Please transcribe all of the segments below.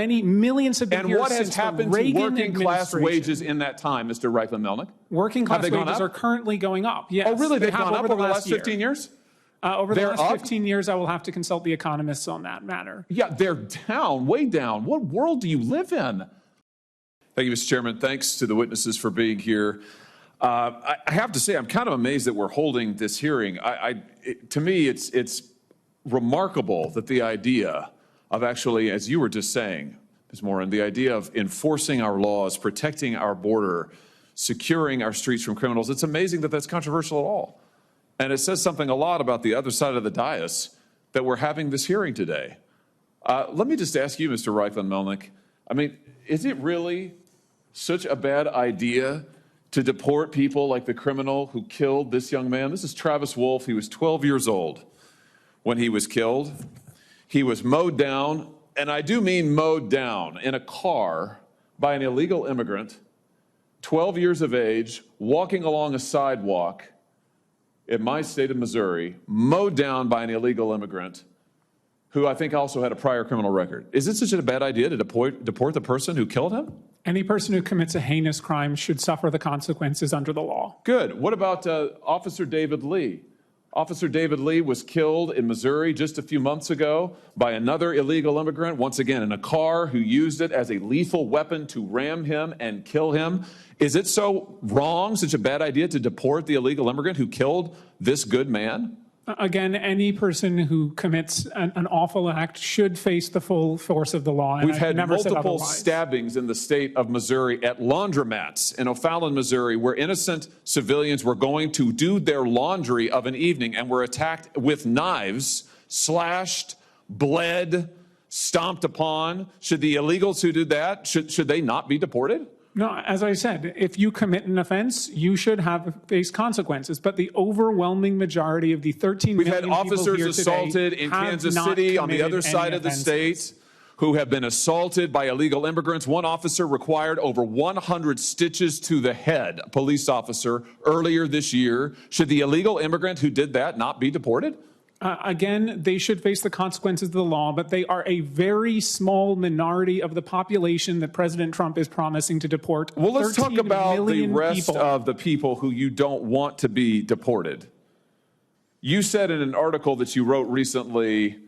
Many millions have been here since the Reagan And what has happened to working class administration. wages in that time, Mr. Reichlin-Melnick? Working class Have they gone wages up? are currently going up. Yes. Oh, really? They've gone up over the last year. 15 years? Over the They're last up? 15 years, I will have to consult the economists on that matter. Yeah, they're down, way down. What world do you live in? Thank you, Mr. Chairman. Thanks to the witnesses for being here. I have to say, I'm kind of amazed that we're holding this hearing. To me, it's remarkable that the idea of actually, as you were just saying, Ms. Morin, the idea of enforcing our laws, protecting our border, securing our streets from criminals, it's amazing that that's controversial at all. And it says something a lot about the other side of the dais that we're having this hearing today. Let me just ask you, Mr. Reichlin-Melnick, I mean, is it really such a bad idea to deport people like the criminal who killed this young man? This is Travis Wolf. He was 12 years old when he was killed. He was mowed down, and I do mean mowed down, in a car by an illegal immigrant, 12 years of age, walking along a sidewalk in my state of Missouri, mowed down by an illegal immigrant who I think also had a prior criminal record. Is it such a bad idea to deport the person who killed him? Any person who commits a heinous crime should suffer the consequences under the law. Good. What about Officer David Lee? Officer David Lee was killed in Missouri just a few months ago by another illegal immigrant, once again in a car, who used it as a lethal weapon to ram him and kill him. Is it so wrong, such a bad idea to deport the illegal immigrant who killed this good man? Again, any person who commits an awful act should face the full force of the law. And We've had multiple stabbings in the state of Missouri at laundromats in O'Fallon, Missouri, where innocent civilians were going to do their laundry of an evening and were attacked with knives, slashed, bled, stomped upon. Should the illegals who did that, should they not be deported? No, as I said, if you commit an offense, you should face consequences. But the overwhelming majority of the 13 million people here today We've had officers assaulted in Kansas City on the other side of the state who have been assaulted by illegal immigrants. One officer required over 100 stitches to the head, a police officer, earlier this year. Should the illegal immigrant who did that not be deported? Again, they should face the consequences of the law, but they are a very small minority of the population that President Trump is promising to deport. Well, let's talk about the rest of the people who you don't want to be deported. You said in an article that you wrote recently,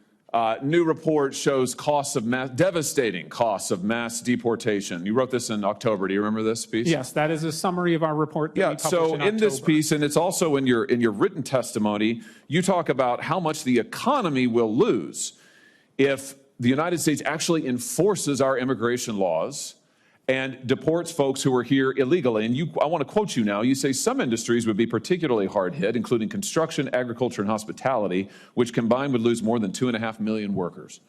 new report shows devastating costs of mass deportation. You wrote this in October. Do you remember this piece? Yes, that is a summary of our report. Yeah, so in this piece, and it's also in your written testimony, you talk about how much the economy will lose if the United States actually enforces our immigration laws and deports folks who are here illegally. And I want to quote you now. You say some industries would be particularly hard hit, including construction, agriculture, and hospitality, which combined would lose more than 2.5 million workers.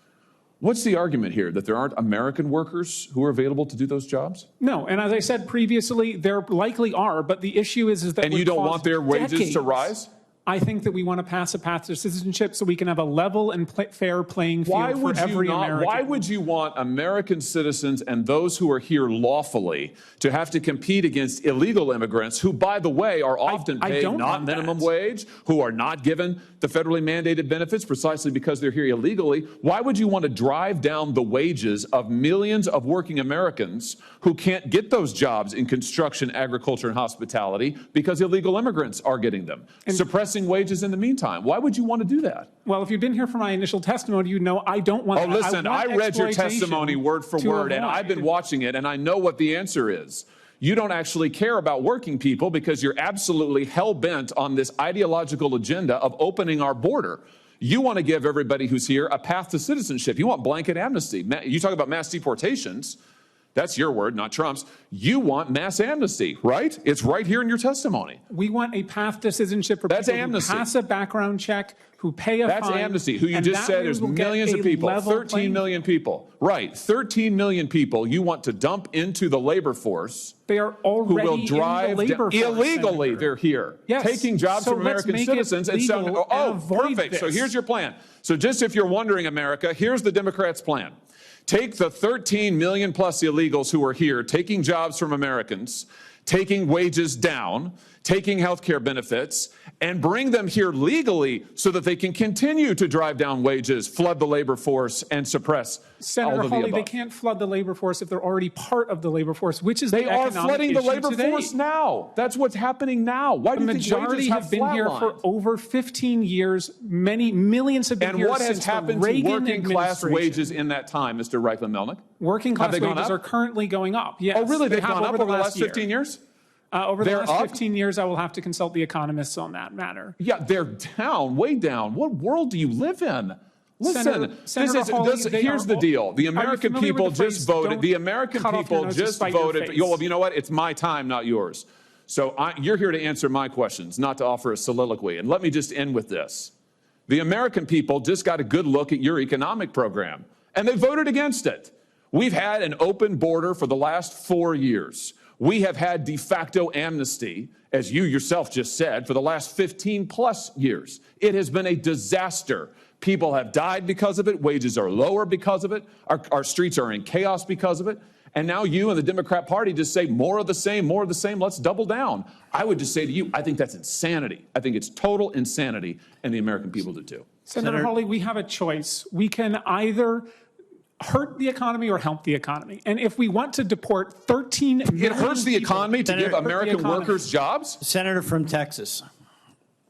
What's the argument here, that there aren't American workers who are available to do those jobs? No, and as I said previously, there likely are, but the issue is that— And you don't want their wages to rise? I think that we want to pass a path to citizenship so we can have a level and fair playing field for every American. Why would you want American citizens and those who are here lawfully to have to compete against illegal immigrants who, by the way, are often paid not minimum wage, who are not given the federally mandated benefits precisely because they're here illegally? Why would you want to drive down the wages of millions of working Americans who can't get those jobs in construction, agriculture, and hospitality because illegal immigrants are getting them? Suppressing wages in the meantime. Why would you want to do that? Well, if you've been here for my initial testimony, you know I don't want that. Oh, listen, I read your testimony word for word, and I've been watching it, and I know what the answer is. You don't actually care about working people because you're absolutely hell-bent on this ideological agenda of opening our border. You want to give everybody who's here a path to citizenship. You want blanket amnesty. You talk about mass deportations. That's your word, not Trump's. You want mass amnesty, right? It's right here in your testimony. We want a path to citizenship for people who pass a background check, who pay a fine. That's amnesty, who you just said there's millions of people, 13 million people. Right, 13 million people you want to dump into the labor force. They are already who will drive in the labor force, illegally, Senator. They're here, yes. taking jobs from American citizens. And so, perfect. So here's your plan. So just if you're wondering, America, here's the Democrats' plan. Take the 13 million plus illegals who are here, taking jobs from Americans, taking wages down, taking health care benefits, and bring them here legally so that they can continue to drive down wages, flood the labor force, and suppress all Senator of the Hawley, above. they can't flood the labor force if they're already part of the labor force, which is They the are economic flooding the issue labor today. force now. That's what's happening now. Why do The you think majority wages have been here for flatlined? over 15 years. Many millions have been And here what has since the happened to Reagan working class administration. wages in that time, Mr. Reichlin-Melnick? Working class Have they gone wages up? are currently going up. Yes. Oh, really? They They've have gone up over the last year. 15 years? Over the They're last up? 15 years, I will have to consult the economists on that matter. Yeah, they're down, way down. What world do you live in? Listen, Senator Hawley, here's the deal. The American familiar people with the phrase, just voted. "Don't The American cut off your people nose to just spite your voted. face"? Well, you know what? It's my time, not yours. So you're here to answer my questions, not to offer a soliloquy. And let me just end with this. The American people just got a good look at your economic program, and they voted against it. We've had an open border for the last 4 years. We have had de facto amnesty, as you yourself just said, for the last 15 plus years. It has been a disaster. People have died because of it. Wages are lower because of it. Our streets are in chaos because of it. And now you and the Democrat Party just say more of the same, more of the same. Let's double down. I would just say to you, I think that's insanity. I think it's total insanity, and the American people do too. Senator Hawley, we have a choice. We can either hurt the economy or help the economy. And if we want to deport 13 million It hurts the economy to give American workers jobs? Senator from Texas.